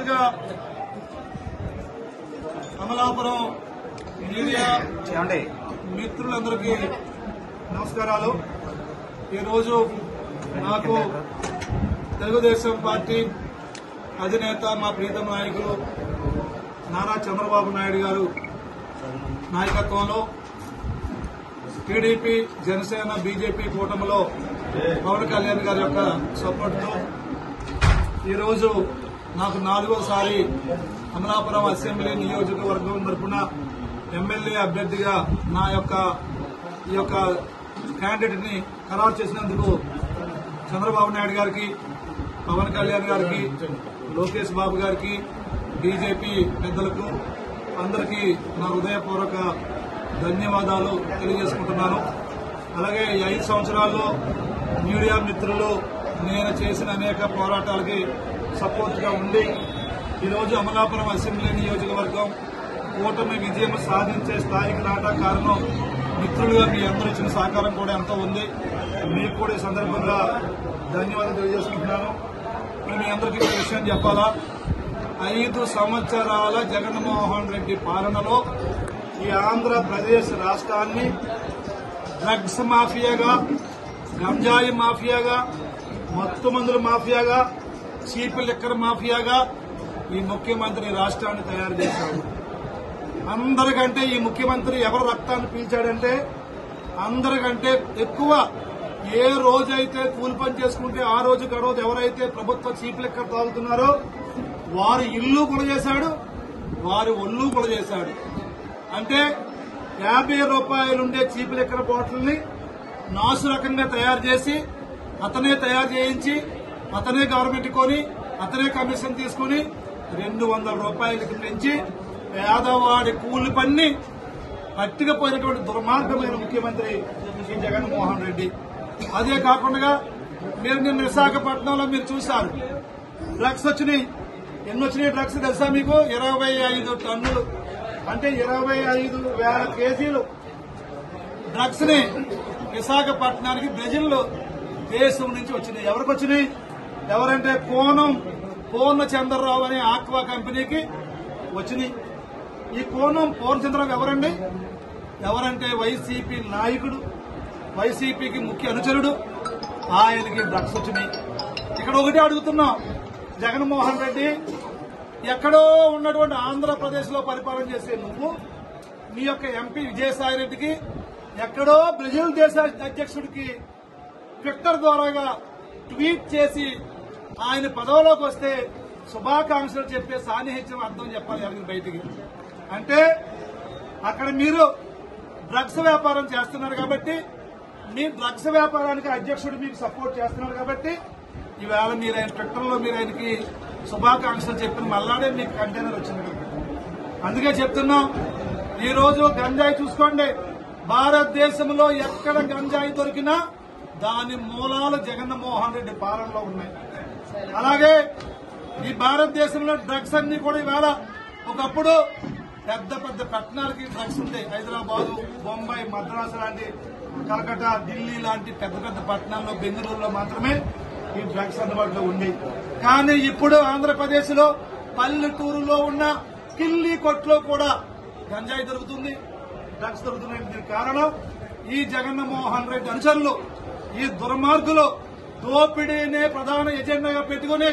ముందుగా అమలాపురం మీడియా మిత్రులందరికీ నమస్కారాలు. ఈరోజు నాకు తెలుగుదేశం పార్టీ అధినేత మా ప్రీతమ నాయకులు నారా చంద్రబాబు నాయుడు గారు నాయకత్వంలో టీడీపీ, జనసేన, బీజేపీ కూటమిలో పవన్ కళ్యాణ్ గారి యొక్క సపోర్టుతో ఈరోజు నాకు 4వసారి అమలాపురం అసెంబ్లీ నియోజకవర్గం తరఫున ఎమ్మెల్యే అభ్యర్థిగా నా యొక్క ఈ యొక్క క్యాండిడేట్ ని ఖరారు చేసినందుకు చంద్రబాబు నాయుడు గారికి, పవన్ కళ్యాణ్ గారికి, లోకేష్ బాబు గారికి, బీజేపీ పెద్దలకు అందరికీ నా హృదయపూర్వక ధన్యవాదాలు తెలియజేసుకుంటున్నాను. అలాగే ఈ 5 సంవత్సరాల్లో మీడియా మిత్రులు నేను చేసిన అనేక పోరాటాలకి సపోర్ట్ గా ఉండి ఈరోజు అమలాపురం అసెంబ్లీ నియోజకవర్గం కూటమి విజయం సాధించే స్థాయికి రావడం కారణం మిత్రులుగా మీ అందరూ ఇచ్చిన సహకారం కూడా ఎంతో ఉంది. మీకు కూడా ఈ సందర్భంగా ధన్యవాదాలు తెలియజేసుకుంటున్నాను. మీ అందరికీ ఒక విషయం చెప్పాలా, 5 సంవత్సరాల జగన్మోహన్ రెడ్డి పాలనలో ఈ ఆంధ్రప్రదేశ్ రాష్ట్రాన్ని డ్రగ్స్ మాఫియాగా, గంజాయి మాఫియాగా, మత్తు మందుల మాఫియాగా, చీప్ లిక్కర్ మాఫియాగా ఈ ముఖ్యమంత్రి రాష్ట్రాన్ని తయారు చేశాడు. అందరికంటే ఈ ముఖ్యమంత్రి ఎవరు రక్తాన్ని పీల్చాడంటే అందరికంటే ఎక్కువ ఏ రోజైతే కూలి పని చేసుకుంటే ఆ రోజు గడవదు ఎవరైతే ప్రభుత్వ చీప్ లిక్కర్ తాగుతున్నారో వారి ఇల్లు కూడా చేశాడు, వారి ఒళ్ళు కూడా చేశాడు. అంటే 50 రూపాయలుండే చీప్ లిక్కర్ బాటిల్ని నాసు రకంగా తయారు చేసి అతనే తయారు చేయించి అతనే గవర్నమెంట్ కొని అతనే కమిషన్ తీసుకుని 200 రూపాయలకి పెంచి పేదవాడి కూలి పన్ని పట్టుకపోయినటువంటి దుర్మార్గమైన ముఖ్యమంత్రి ఈ జగన్మోహన్ రెడ్డి. అదే కాకుండా మీరు నిన్న విశాఖపట్నంలో మీరు చూశారు, డ్రగ్స్ వచ్చినాయి. ఎన్ని వచ్చినాయి డ్రగ్స్ తెలుసా మీకు? 25 టన్నులు అంటే 25,000 కేజీలు డ్రగ్స్ ని విశాఖపట్నానికి బ్రెజిల్ దేశం నుంచి వచ్చినాయి. ఎవరికి వచ్చినాయి? ఎవరంటే పూర్ణచంద్రరావు అనే ఆక్వా కంపెనీకి వచ్చినాయి. ఈ పూర్ణచంద్రరావు ఎవరండి? ఎవరంటే వైసీపీ నాయకుడు, వైసీపీకి ముఖ్య అనుచరుడు. ఆయనకి డ్రగ్స్ వచ్చినాయి. ఇక్కడ ఒకటే అడుగుతున్నాం, జగన్మోహన్ రెడ్డి ఎక్కడో ఉన్నటువంటి ఆంధ్రప్రదేశ్ లో పరిపాలన చేసే నువ్వు మీ యొక్క ఎంపీ విజయసాయి రెడ్డికి ఎక్కడో బ్రెజిల్ దేశ అధ్యక్షుడికి ట్విట్టర్ ద్వారాగా ట్వీట్ చేసి ఆయన పదవిలోకి వస్తే శుభాకాంక్షలు చెప్పే సాన్నిహిత్యం అర్థం చెప్పాలి ఎవరికి బయటికి. అంటే అక్కడ మీరు డ్రగ్స్ వ్యాపారం చేస్తున్నారు కాబట్టి, మీ డ్రగ్స్ వ్యాపారానికి అధ్యక్షుడు మీకు సపోర్ట్ చేస్తున్నారు కాబట్టి ఈవేళ మీరు ఆయన ట్విట్టర్లో మీరు ఆయనకి శుభాకాంక్షలు చెప్పిన మళ్ళాడే మీకు కంటైనర్ వచ్చింది. అందుకే చెప్తున్నాం, ఈ రోజు గంజాయి చూసుకోండి, భారతదేశంలో ఎక్కడ గంజాయి దొరికినా దాని మూలాలు జగన్మోహన్ రెడ్డి పాలనలో ఉన్నాయి. అలాగే ఈ భారతదేశంలో డ్రగ్స్ అన్ని కూడా ఈవేళ ఒకప్పుడు పెద్ద పెద్ద పట్టణాలకి డ్రగ్స్ ఉంటాయి. హైదరాబాదు, బొంబాయి, మద్రాసు లాంటి, కలకత్తా, ఢిల్లీ లాంటి పెద్ద పెద్ద పట్టణాల్లో, బెంగళూరులో మాత్రమే ఈ డ్రగ్స్ అందుబాటులో ఉంది. కానీ ఇప్పుడు ఆంధ్రప్రదేశ్ లో పల్లెటూరులో ఉన్న కిల్లీ కొట్లో కూడా గంజాయి దొరుకుతుంది, డ్రగ్స్ దొరుకుతున్నాయి. దీనికి కారణం ఈ జగన్మోహన్ రెడ్డి అనుచరులు, ఈ దుర్మార్గులు దోపిడీనే ప్రధాన ఎజెండాగా పెట్టుకుని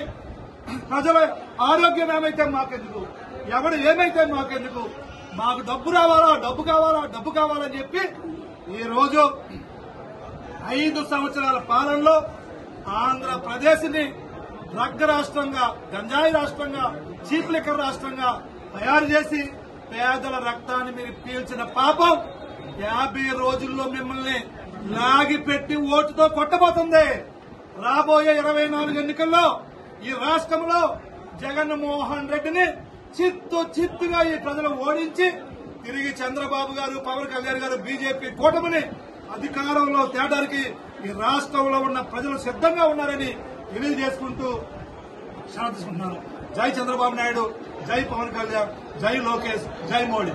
ప్రజల ఆరోగ్యం ఏమైతే మాకెందుకు, ఎవడు ఏమైతే మాకెందుకు, మాకు డబ్బు రావాలా, డబ్బు కావాలా, డబ్బు కావాలని చెప్పి ఈ రోజు 5 సంవత్సరాల పాలనలో ఆంధ్రప్రదేశ్ ని డ్రగ్ రాష్ట్రంగా, గంజాయి రాష్ట్రంగా, చీప్ లిక్కర్ రాష్ట్రంగా తయారు చేసి పేదల రక్తాన్ని మీరు పీల్చిన పాపం 50 రోజుల్లో మిమ్మల్ని లాగిపెట్టి ఓటుతో కొట్టబోతుంది. రాబోయే 24 ఎన్నికల్లో ఈ రాష్ట్రంలో జగన్మోహన్ రెడ్డిని చిత్తుగా ఈ ప్రజలు ఓడించి తిరిగి చంద్రబాబు గారు, పవన్ కళ్యాణ్ గారు, బీజేపీ కూటమిని అధికారంలో తేడానికి ఈ రాష్ట్రంలో ఉన్న ప్రజలు సిద్ధంగా ఉన్నారని తెలియజేసుకుంటూ సెలవు తీసుకుంటున్నాను. జై చంద్రబాబు నాయుడు, జై పవన్ కళ్యాణ్, జై లోకేష్, జై మోడీ.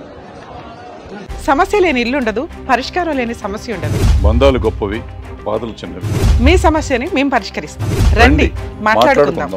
సమస్య లేని ఇల్లు ఉండదు, పరిష్కారం లేని సమస్య ఉండదు. బంధాలు గొప్పవి, బాధలు చిన్నవి. మీ సమస్యని మేము పరిష్కరిస్తాం. రండి, మాట్లాడుకుందాం.